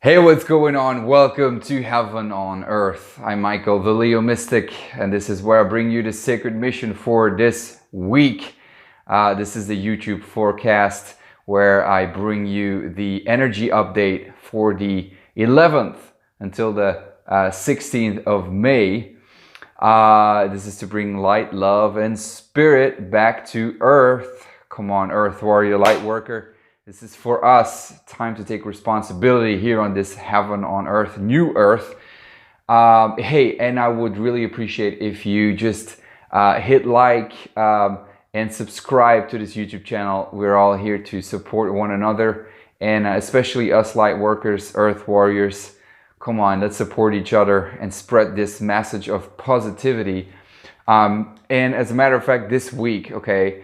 Hey, what's going on? Welcome to Heaven on Earth. I'm Michael, the Leo Mystic, and this is where I bring you the sacred mission for this week. This is the YouTube forecast where I bring you the energy update for the 11th until the 16th of May. This is to bring light, love, and spirit back to Earth. Come on, Earth Warrior, Light Worker. This is for us. Time to take responsibility here on this Heaven on Earth, New Earth. Hey, and I would really appreciate if you just hit like and subscribe to this YouTube channel. We're all here to support one another, and especially us light workers, Earth Warriors. Come on, let's support each other and spread this message of positivity. And as a matter of fact, this week, okay,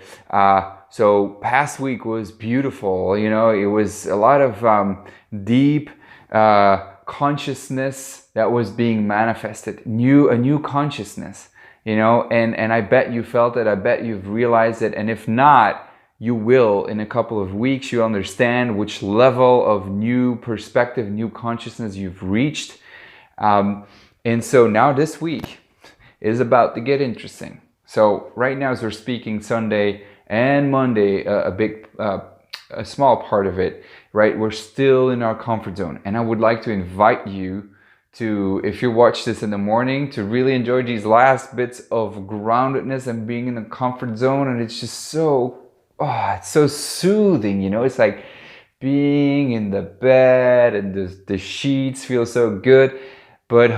so past week was beautiful. You know, it was a lot of deep consciousness that was being manifested, a new consciousness, you know, and I bet you felt it. I bet you've realized it. And if not, you will in a couple of weeks. You understand which level of new perspective, new consciousness you've reached. And so now this week is about to get interesting. So right now, as we're speaking, Sunday and Monday, a small part of it, right? We're still in our comfort zone. And I would like to invite you to, if you watch this in the morning, to really enjoy these last bits of groundedness and being in the comfort zone. And it's just so, it's so soothing, you know? It's like being in the bed and the sheets feel so good. But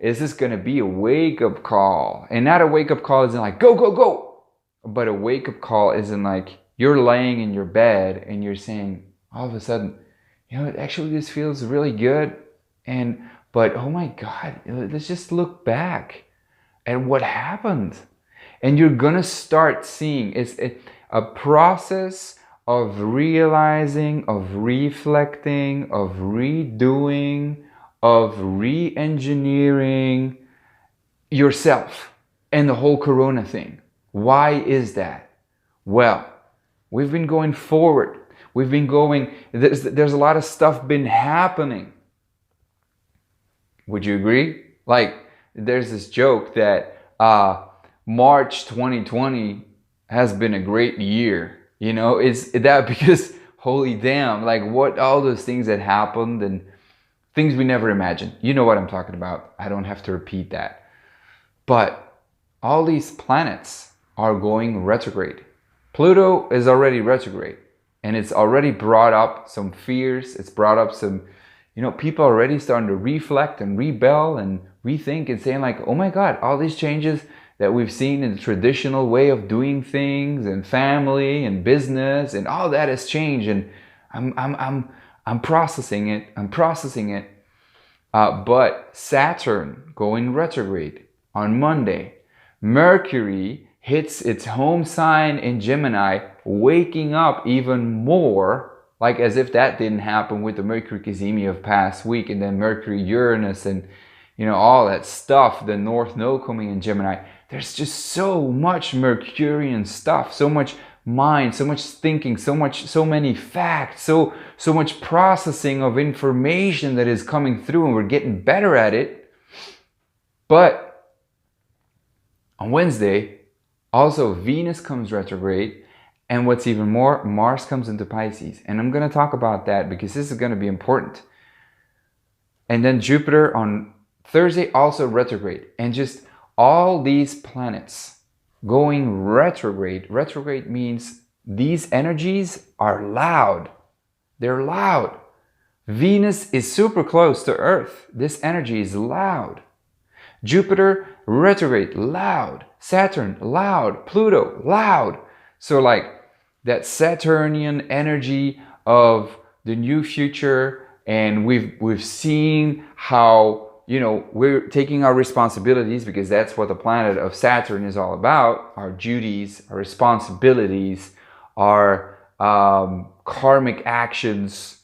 is this going to be a wake-up call? And not a wake-up call as in like, go, go, go. But a wake-up call isn't like you're laying in your bed and you're saying all of a sudden, you know, actually this feels really good. But oh my God, let's just look back at what happened. And you're gonna start seeing it's a process of realizing, of reflecting, of redoing, of re-engineering yourself and the whole Corona thing. Why is that? Well, we've been going forward. We've been going, there's a lot of stuff been happening. Would you agree? Like, there's this joke that March 2020 has been a great year. You know, is that because, holy damn, like what all those things that happened and things we never imagined. You know what I'm talking about. I don't have to repeat that. But all these planets are going retrograde. Pluto is already retrograde, and it's already brought up some fears. It's brought up some, you know, people already starting to reflect and rebel and rethink and saying like, oh my God, all these changes that we've seen in the traditional way of doing things and family and business and all that has changed, and I'm processing it. I'm processing it. But Saturn going retrograde on Monday. Mercury hits its home sign in Gemini, waking up even more, like as if that didn't happen with the Mercury Gemini of past week, and then Mercury Uranus and, you know, all that stuff, the North Node coming in Gemini. There's just so much Mercurian stuff, so much mind, so much thinking, so many facts, so much processing of information that is coming through, and we're getting better at it. But on Wednesday, also Venus comes retrograde, and what's even more, Mars comes into Pisces. And I'm going to talk about that because this is going to be important. And then Jupiter on Thursday also retrograde, and just all these planets going retrograde. Retrograde means these energies are loud. They're loud. Venus is super close to Earth. This energy is loud. Jupiter retrograde, loud. Saturn, loud. Pluto, loud. So like that Saturnian energy of the new future, and we've seen how, you know, we're taking our responsibilities, because that's what the planet of Saturn is all about. Our duties, our responsibilities, our karmic actions,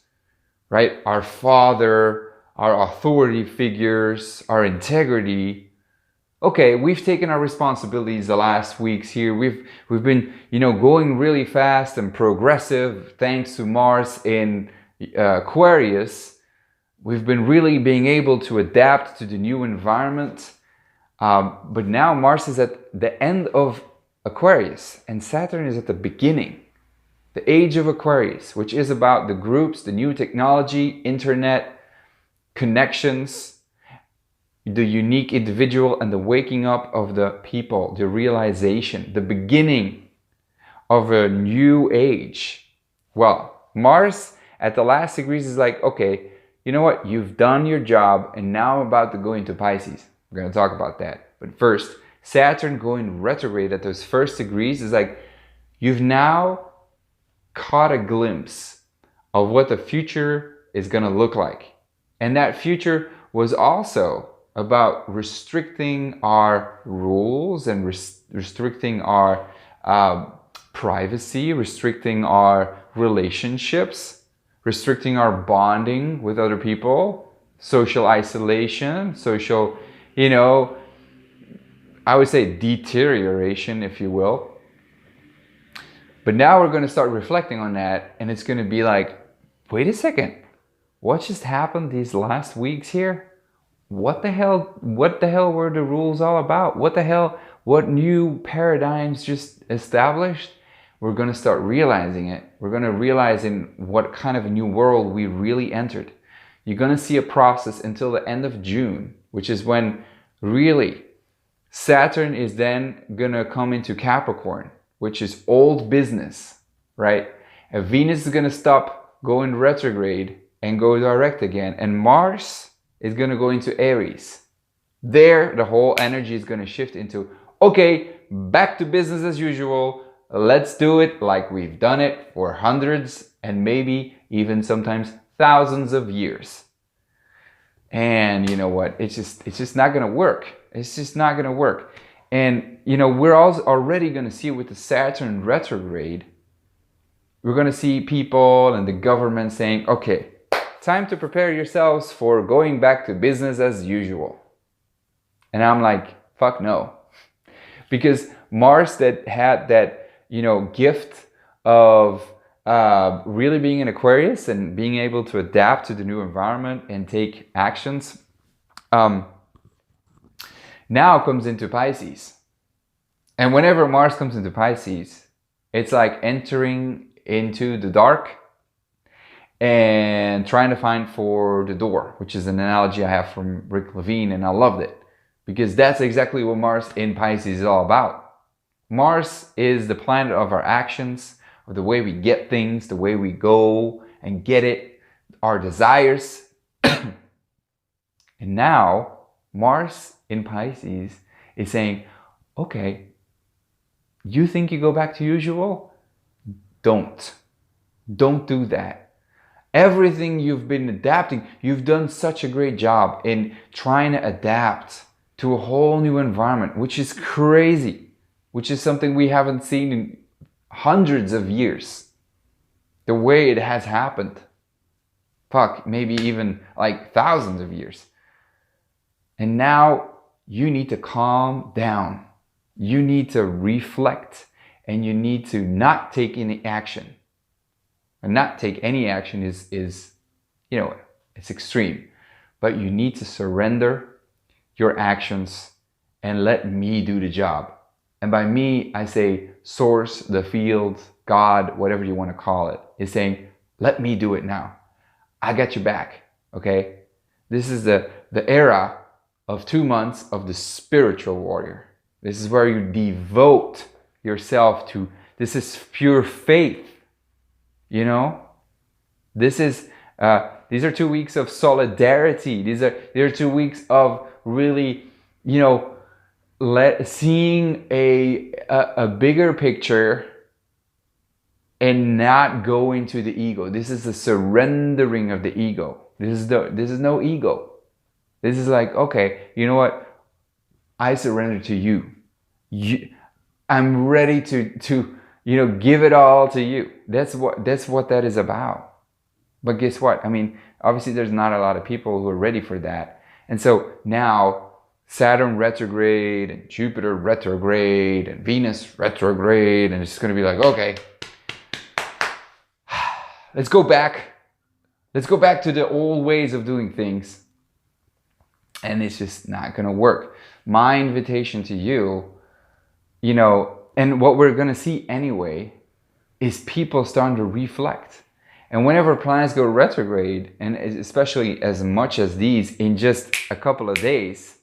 right? Our father, our authority figures, our integrity. Okay, we've taken our responsibilities the last weeks here. We've been, you know, going really fast and progressive thanks to Mars in Aquarius. We've been really being able to adapt to the new environment. But now Mars is at the end of Aquarius and Saturn is at the beginning. The age of Aquarius, which is about the groups, the new technology, internet, connections, the unique individual, and the waking up of the people, the realization, the beginning of a new age. Well, Mars at the last degrees is like, okay, you know what? You've done your job and now I'm about to go into Pisces. We're going to talk about that. But first, Saturn going retrograde at those first degrees is like, you've now caught a glimpse of what the future is going to look like. And that future was also about restricting our rules and restricting our privacy, restricting our relationships, restricting our bonding with other people, social isolation, social, I would say deterioration, if you will. But now we're going to start reflecting on that, and it's going to be like, wait a second, what just happened these last weeks here? What the hell were the rules all about? What new paradigms just established? We're going to start realizing it. We're going to realize in what kind of a new world we really entered. You're going to see a process until the end of June, which is when really Saturn is then going to come into Capricorn, which is old business, right? And Venus is going to stop going retrograde and go direct again. And Mars is going to go into Aries. There, the whole energy is going to shift into, okay, back to business as usual. Let's do it like we've done it for hundreds and maybe even sometimes thousands of years. And you know what? It's just not going to work. It's just not going to work. And, we're already going to see with the Saturn retrograde, we're going to see people and the government saying, okay, time to prepare yourselves for going back to business as usual. And I'm like, fuck no. Because Mars that had that, gift of really being in Aquarius and being able to adapt to the new environment and take actions, now comes into Pisces. And whenever Mars comes into Pisces, it's like entering into the dark and trying to find for the door, which is an analogy I have from Rick Levine, and I loved it because that's exactly what Mars in Pisces is all about. Mars is the planet of our actions, of the way we get things, the way we go and get it, our desires. And now Mars in Pisces is saying, okay, you think you go back to usual? Don't do that. Everything you've been adapting, you've done such a great job in trying to adapt to a whole new environment, which is crazy, which is something we haven't seen in hundreds of years. The way it has happened. Fuck, maybe even like thousands of years. And now you need to calm down. You need to reflect and you need to not take any action. And not take any action is it's extreme. But you need to surrender your actions and let me do the job. And by me, I say source, the field, God, whatever you want to call it, is saying, let me do it now. I got your back, okay? This is the era of 2 months of the spiritual warrior. This is where you devote yourself to, this is pure faith, This is, these are 2 weeks of solidarity. These are 2 weeks of really, seeing a bigger picture and not go into the ego. This is the surrendering of the ego. This is no ego. This is like, okay, you know what? I surrender to you. I'm ready to give it all to you. That's what that is about. But guess what? I mean, obviously there's not a lot of people who are ready for that. And so now Saturn retrograde and Jupiter retrograde and Venus retrograde, and it's going to be like, okay, let's go back. Let's go back to the old ways of doing things. And it's just not going to work. My invitation to you, you know, and what we're going to see anyway, is people starting to reflect. And whenever planets go retrograde, and especially as much as these in just a couple of days,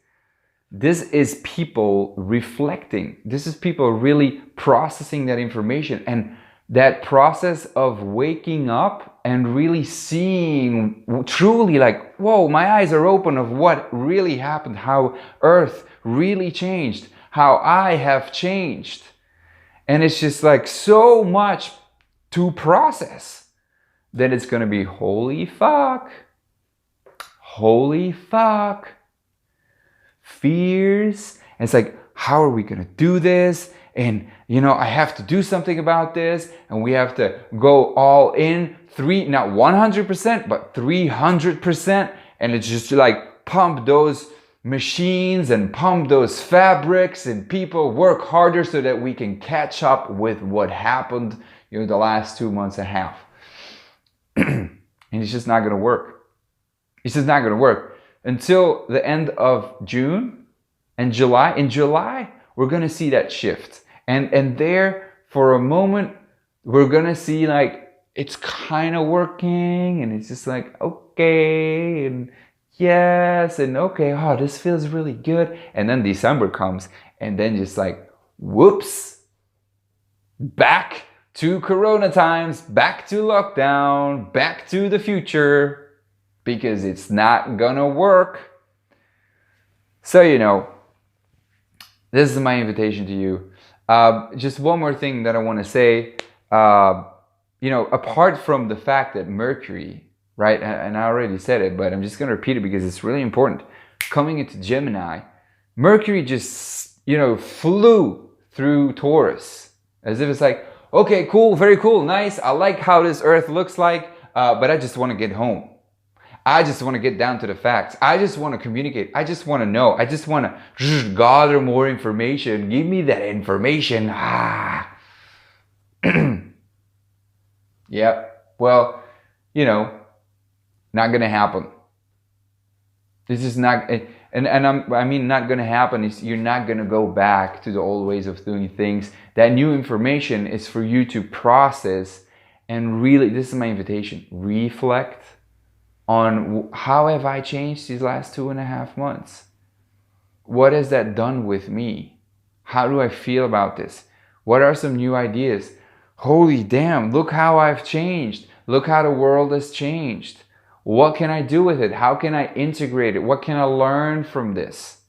this is people reflecting. This is people really processing that information. And that process of waking up and really seeing truly like, whoa, my eyes are open of what really happened, how Earth really changed, how I have changed. And it's just like so much to process that it's going to be holy fuck, fears. And it's like, how are we going to do this? And, you know, I have to do something about this, and we have to go all in, not 100%, but 300%. And it's just like pump those machines and pump those fabrics, and people work harder so that we can catch up with what happened, you know, the last 2 months and a half. And it's just not going to work. It's just not going to work until the end of June and July. In July, we're going to see that shift. And there, for a moment, we're going to see like, it's kind of working, and it's just like, okay, and yes, and okay, oh, this feels really good. And then December comes, and then just like, whoops, back to Corona times, back to lockdown, back to the future, because it's not gonna work. So, you know, this is my invitation to you. Just one more thing that I want to say. You know, apart from the fact that Mercury, right, and I already said it, but I'm just going to repeat it because it's really important. Coming into Gemini, Mercury just, you know, flew through Taurus as if it's like, okay, cool, very cool, nice. I like how this Earth looks like, but I just want to get home. I just want to get down to the facts. I just want to communicate. I just want to know. I just want to gather more information. Give me that information. Yeah. Well, you know, not going to happen. This is not, I mean, not going to happen is you're not going to go back to the old ways of doing things. That new information is for you to process and really, this is my invitation, reflect on how have I changed these last 2.5 months? What has that done with me? How do I feel about this? What are some new ideas? Holy damn, look how I've changed. Look how the world has changed. What can I do with it? How can I integrate it? What can I learn from this?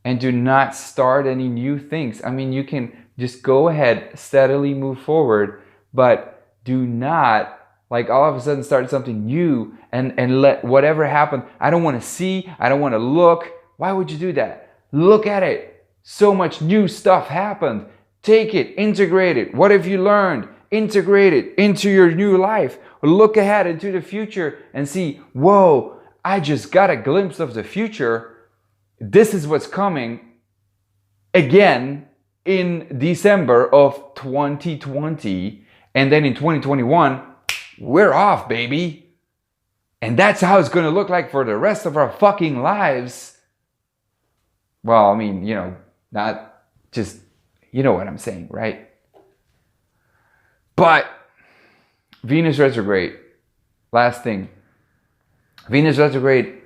And do not start any new things. I mean, you can just go ahead, steadily move forward, but do not like all of a sudden start something new and let whatever happen. I don't want to see. I don't want to look. Why would you do that? Look at it. So much new stuff happened. Take it, integrate it. What have you learned? Integrate it into your new life. Look ahead into the future and see, whoa, I just got a glimpse of the future. This is what's coming again in December of 2020. And then in 2021, we're off, baby. And that's how it's going to look like for the rest of our fucking lives. Well, I mean, you know, not just, you know what I'm saying, right? But Venus retrograde, last thing. Venus retrograde,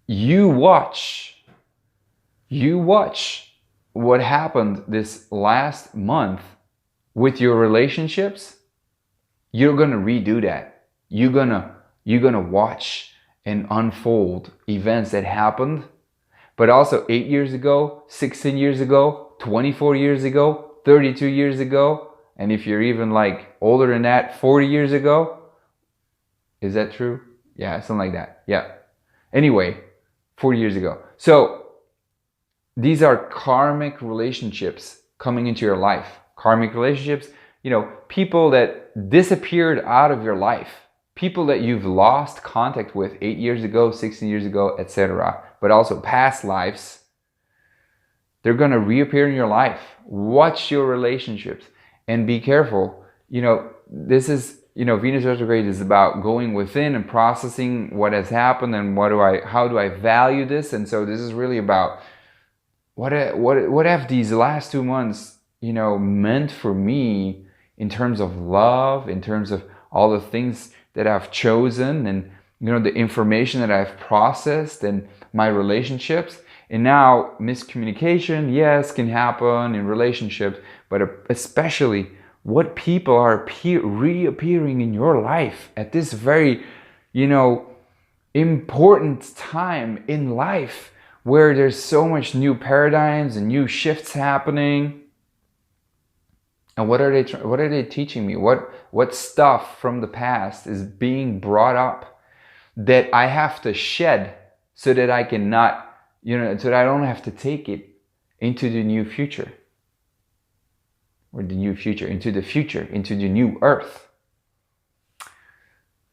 you watch what happened this last month with your relationships. You're going to redo that. You're going to watch and unfold events that happened, but also 8 years ago, 16 years ago, 24 years ago, 32 years ago, and if you're even like older than that, 40 years ago. Is that true? Yeah, something like that. Yeah. Anyway, 40 years ago. So these are karmic relationships coming into your life. Karmic relationships, you know, people that disappeared out of your life, people that you've lost contact with 8 years ago, 16 years ago, etc. But also past lives, they're going to reappear in your life. Watch your relationships and be careful. You know, this is, you know, Venus retrograde is about going within and processing what has happened and how do I value this. And so this is really about what have these last 2 months, you know, meant for me in terms of love, in terms of all the things that I've chosen, and you know, the information that I've processed, and my relationships. And now miscommunication, yes, can happen in relationships, but especially what people are reappearing in your life at this very, you know, important time in life where there's so much new paradigms and new shifts happening. And what are they teaching me? What stuff from the past is being brought up that I have to shed so that I cannot, you know, so that I don't have to take it into the new future. Or the new future, into the new earth.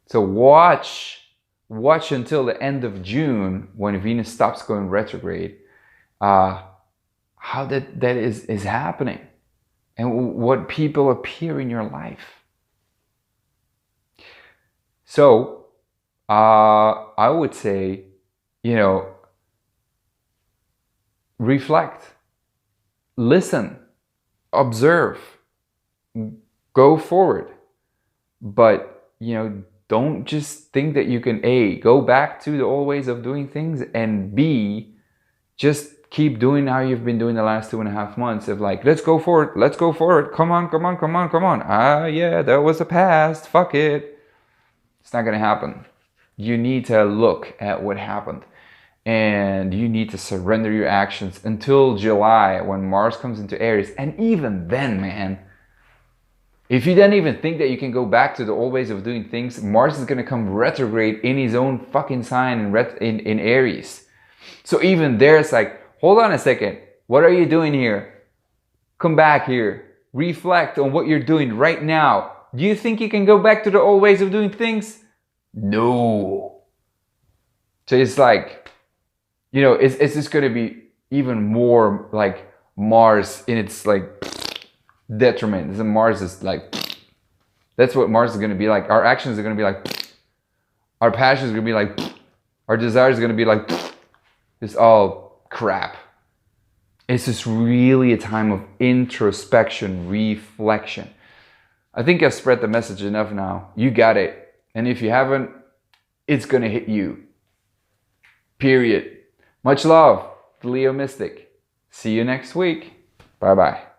So watch until the end of June, when Venus stops going retrograde, how that is happening, and what people appear in your life. So I would say, you know, reflect, listen, observe, go forward, but you know, don't just think that you can A, go back to the old ways of doing things, and B, just keep doing how you've been doing the last 2.5 months of like, let's go forward, come on, yeah, that was the past, fuck it. It's not gonna happen. You need to look at what happened, and you need to surrender your actions until July, when Mars comes into Aries. And even then, man, if you then even think that you can go back to the old ways of doing things, Mars is going to come retrograde in his own fucking sign in Aries. So even there, it's like, hold on a second. What are you doing here? Come back here. Reflect on what you're doing right now. Do you think you can go back to the old ways of doing things? No. So it's like, you know, it's just going to be even more like Mars in its like detriment. Mars is like, that's what Mars is going to be like. Our actions are going to be like, our passions are going to be like, our desires are going to be like, it's all crap. It's just really a time of introspection, reflection. I think I've spread the message enough now. You got it. And if you haven't, it's going to hit you. Period. Much love, the Leo Mystic. See you next week. Bye-bye.